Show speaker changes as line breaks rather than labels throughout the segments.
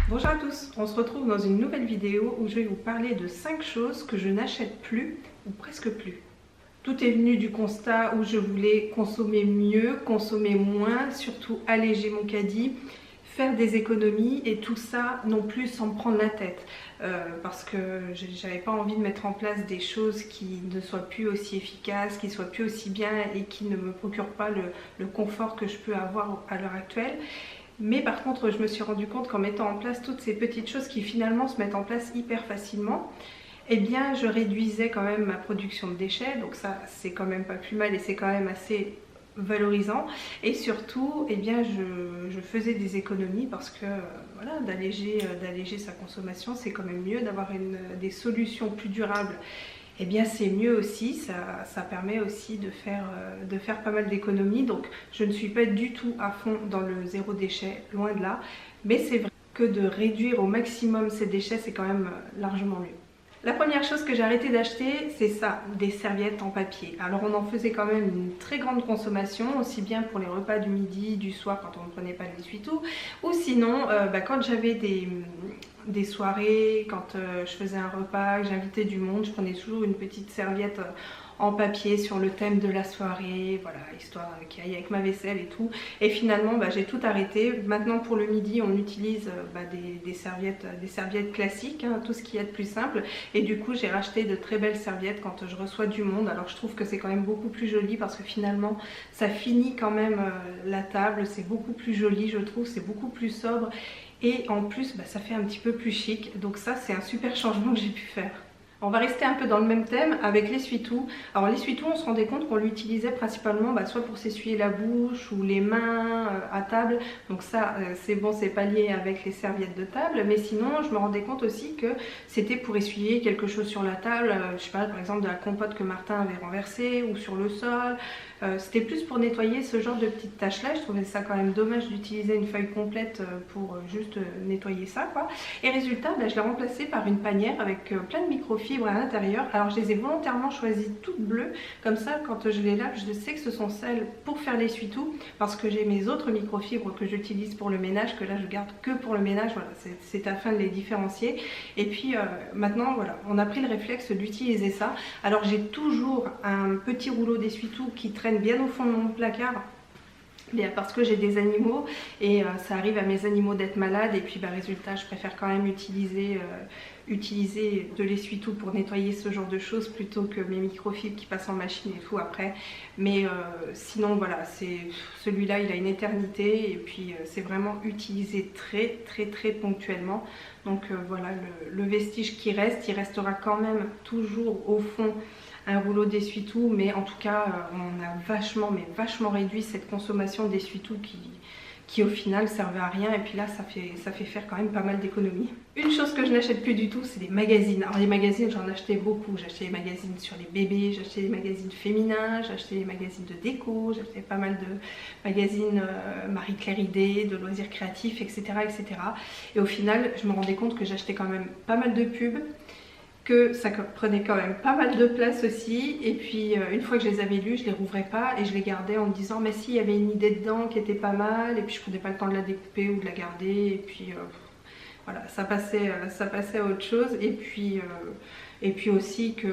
Bonjour à tous, on se retrouve dans une nouvelle vidéo où je vais vous parler de 5 choses que je n'achète plus ou presque plus. Tout est venu du constat où je voulais consommer mieux, consommer moins, surtout alléger mon caddie, faire des économies et tout ça non plus sans me prendre la tête. Parce que j'avais pas envie de mettre en place des choses qui ne soient plus aussi efficaces, qui soient plus aussi bien et qui ne me procurent pas le confort que je peux avoir à l'heure actuelle. Mais par contre, je me suis rendu compte qu'en mettant en place toutes ces petites choses qui finalement se mettent en place hyper facilement, eh bien je réduisais quand même ma production de déchets. Donc ça, c'est quand même pas plus mal et c'est quand même assez valorisant. Et surtout, eh bien je faisais des économies parce que voilà, d'alléger sa consommation, c'est quand même mieux d'avoir des solutions plus durables. Eh bien c'est mieux aussi, ça permet aussi de faire pas mal d'économies. Donc je ne suis pas du tout à fond dans le zéro déchet, loin de là. Mais c'est vrai que de réduire au maximum ces déchets, c'est quand même largement mieux. La première chose que j'ai arrêté d'acheter, c'est ça, des serviettes en papier. Alors on en faisait quand même une très grande consommation, aussi bien pour les repas du midi, du soir quand on ne prenait pas l'essuie-tout, ou sinon quand j'avais des soirées, quand je faisais un repas, que j'invitais du monde, je prenais toujours une petite serviette en papier sur le thème de la soirée, voilà, histoire qu'il aille avec ma vaisselle et tout. Et finalement j'ai tout arrêté. Maintenant pour le midi on utilise des serviettes classiques, hein, tout ce qu'il y a de plus simple. Et du coup j'ai racheté de très belles serviettes quand je reçois du monde. Alors je trouve que c'est quand même beaucoup plus joli parce que finalement ça finit quand même la table, c'est beaucoup plus joli je trouve, c'est beaucoup plus sobre. Et en plus ça fait un petit peu plus chic. Donc ça c'est un super changement que j'ai pu faire. On va rester un peu dans le même thème avec l'essuie-tout. Alors l'essuie-tout, on se rendait compte qu'on l'utilisait principalement soit pour s'essuyer la bouche ou les mains à table. Donc ça, c'est bon, c'est pas lié avec les serviettes de table. Mais sinon, je me rendais compte aussi que c'était pour essuyer quelque chose sur la table. Je sais pas, par exemple de la compote que Martin avait renversée ou sur le sol. C'était plus pour nettoyer ce genre de petites tâches-là. Je trouvais ça quand même dommage d'utiliser une feuille complète pour juste nettoyer ça, quoi. Et résultat, je l'ai remplacé par une panière avec plein de microfibres à l'intérieur. Alors je les ai volontairement choisies toutes bleues, comme ça quand je les lave, je sais que ce sont celles pour faire l'essuie-tout, parce que j'ai mes autres microfibres que j'utilise pour le ménage, que là je garde que pour le ménage. Voilà, c'est afin de les différencier. Et puis maintenant, voilà, on a pris le réflexe d'utiliser ça. Alors j'ai toujours un petit rouleau d'essuie-tout qui traîne bien au fond de mon placard, parce que j'ai des animaux et ça arrive à mes animaux d'être malades. Et puis résultat, je préfère quand même utiliser de l'essuie-tout pour nettoyer ce genre de choses plutôt que mes microfibres qui passent en machine et tout après. Mais sinon voilà, celui-là il a une éternité et puis c'est vraiment utilisé très très très ponctuellement. Donc voilà, le vestige qui reste, il restera quand même toujours au fond un rouleau d'essuie-tout, mais en tout cas on a vachement réduit cette consommation d'essuie-tout qui au final servait à rien. Et puis là ça fait faire quand même pas mal d'économies. Une chose que je n'achète plus du tout, c'est des magazines. Alors les magazines, j'en achetais beaucoup. J'achetais des magazines sur les bébés, j'achetais des magazines féminins, j'achetais des magazines de déco, j'achetais pas mal de magazines Marie-Claire Idée, de loisirs créatifs, etc., etc. Et au final je me rendais compte que j'achetais quand même pas mal de pubs, que ça prenait quand même pas mal de place aussi. Et puis une fois que je les avais lus, je les rouvrais pas et je les gardais en me disant mais si, il y avait une idée dedans qui était pas mal. Et puis je prenais pas le temps de la découper ou de la garder. Et puis voilà, ça passait à autre chose. Et puis aussi que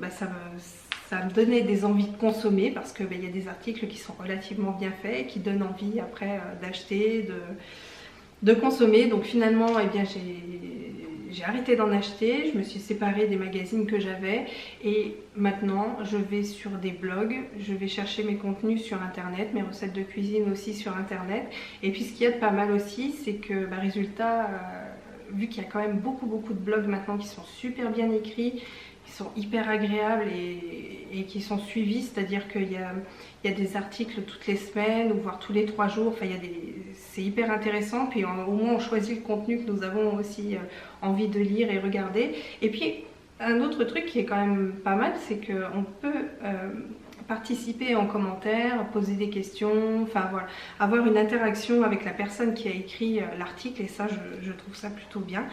ça me donnait des envies de consommer, parce que y a des articles qui sont relativement bien faits et qui donnent envie après d'acheter, de consommer. Donc finalement eh bien j'ai arrêté d'en acheter, je me suis séparée des magazines que j'avais et maintenant je vais sur des blogs, je vais chercher mes contenus sur internet, mes recettes de cuisine aussi sur internet. Et puis ce qu'il y a de pas mal aussi, c'est que résultat, vu qu'il y a quand même beaucoup de blogs maintenant qui sont super bien écrits, qui sont hyper agréables et qui sont suivis, c'est-à-dire qu'il y a des articles toutes les semaines ou voire tous les 3 jours. Enfin, c'est hyper intéressant. Puis au moins on choisit le contenu que nous avons aussi envie de lire et regarder. Et puis un autre truc qui est quand même pas mal, c'est qu'on peut participer en commentaire, poser des questions, enfin voilà, avoir une interaction avec la personne qui a écrit l'article. Et ça je trouve ça plutôt bien.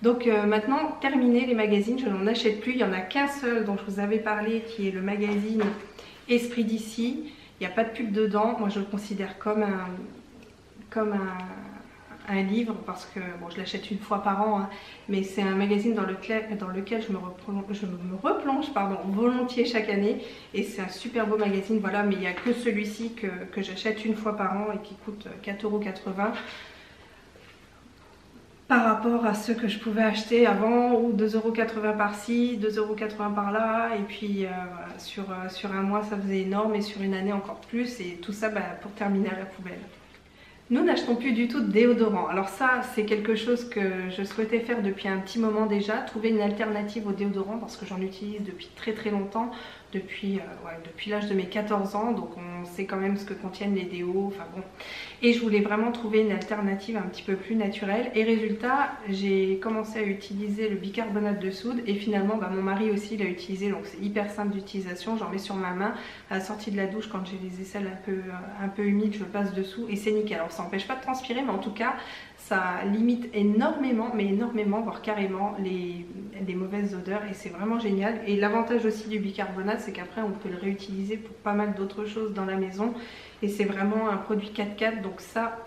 Donc maintenant, terminé les magazines, je n'en achète plus. Il n'y en a qu'un seul dont je vous avais parlé, qui est le magazine Esprit d'ici. Il n'y a pas de pub dedans. Moi je le considère comme un livre parce que bon, je l'achète une fois par an, hein, mais c'est un magazine dans lequel je me replonge pardon, volontiers chaque année, et c'est un super beau magazine, voilà, mais il n'y a que celui-ci que j'achète une fois par an et qui coûte 4,80 € par rapport à ceux que je pouvais acheter avant, ou 2,80 € par-ci, 2,80 € par-là, et puis sur un mois ça faisait énorme, et sur une année encore plus, et tout ça pour terminer à la poubelle. Nous n'achetons plus du tout de déodorant. Alors ça, c'est quelque chose que je souhaitais faire depuis un petit moment déjà, trouver une alternative au déodorant parce que j'en utilise depuis très longtemps, depuis l'âge de mes 14 ans, donc on sait quand même ce que contiennent les déos, enfin bon. Et je voulais vraiment trouver une alternative un petit peu plus naturelle, et résultat, j'ai commencé à utiliser le bicarbonate de soude, et finalement mon mari aussi l'a utilisé, donc c'est hyper simple d'utilisation. J'en mets sur ma main à la sortie de la douche quand j'ai les aisselles un peu humides, je passe dessous et c'est nickel. Alors ça n'empêche pas de transpirer, mais en tout cas ça limite énormément, mais énormément, voire carrément les mauvaises odeurs, et c'est vraiment génial. Et l'avantage aussi du bicarbonate, c'est qu'après on peut le réutiliser pour pas mal d'autres choses dans la maison, et c'est vraiment un produit 4x4, donc ça,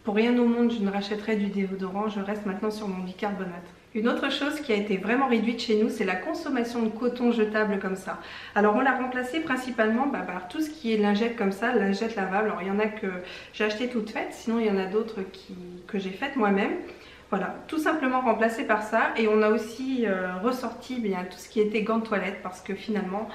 pour rien au monde je ne rachèterai du déodorant, je reste maintenant sur mon bicarbonate. Une autre chose qui a été vraiment réduite chez nous, c'est la consommation de coton jetable comme ça. Alors on l'a remplacé principalement par tout ce qui est lingette comme ça, lingette lavable. Alors il y en a que j'ai acheté toutes faites, sinon il y en a d'autres que j'ai faites moi-même. Voilà, tout simplement remplacé par ça. Et on a aussi ressorti tout ce qui était gants de toilette, parce que finalement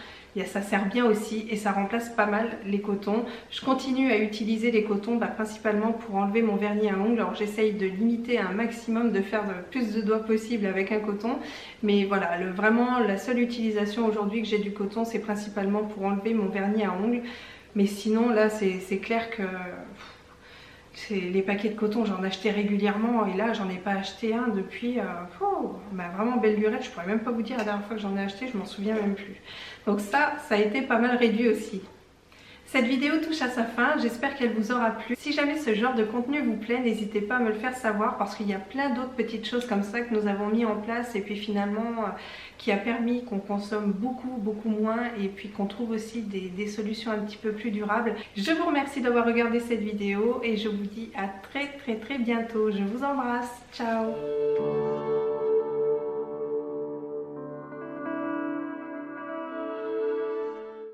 ça sert bien aussi et ça remplace pas mal les cotons. Je continue à utiliser les cotons principalement pour enlever mon vernis à ongles. Alors j'essaye de limiter un maximum, de faire le plus de doigts possible avec un coton, mais voilà, vraiment la seule utilisation aujourd'hui que j'ai du coton, c'est principalement pour enlever mon vernis à ongles. Mais sinon là c'est clair que les paquets de coton, j'en achetais régulièrement, et là j'en ai pas acheté un depuis vraiment belle lurette. Je pourrais même pas vous dire la dernière fois que j'en ai acheté, je m'en souviens même plus. Donc ça a été pas mal réduit aussi. Cette vidéo touche à sa fin, j'espère qu'elle vous aura plu. Si jamais ce genre de contenu vous plaît, n'hésitez pas à me le faire savoir, parce qu'il y a plein d'autres petites choses comme ça que nous avons mis en place, et puis finalement qui a permis qu'on consomme beaucoup moins, et puis qu'on trouve aussi des solutions un petit peu plus durables. Je vous remercie d'avoir regardé cette vidéo et je vous dis à très bientôt. Je vous embrasse, ciao.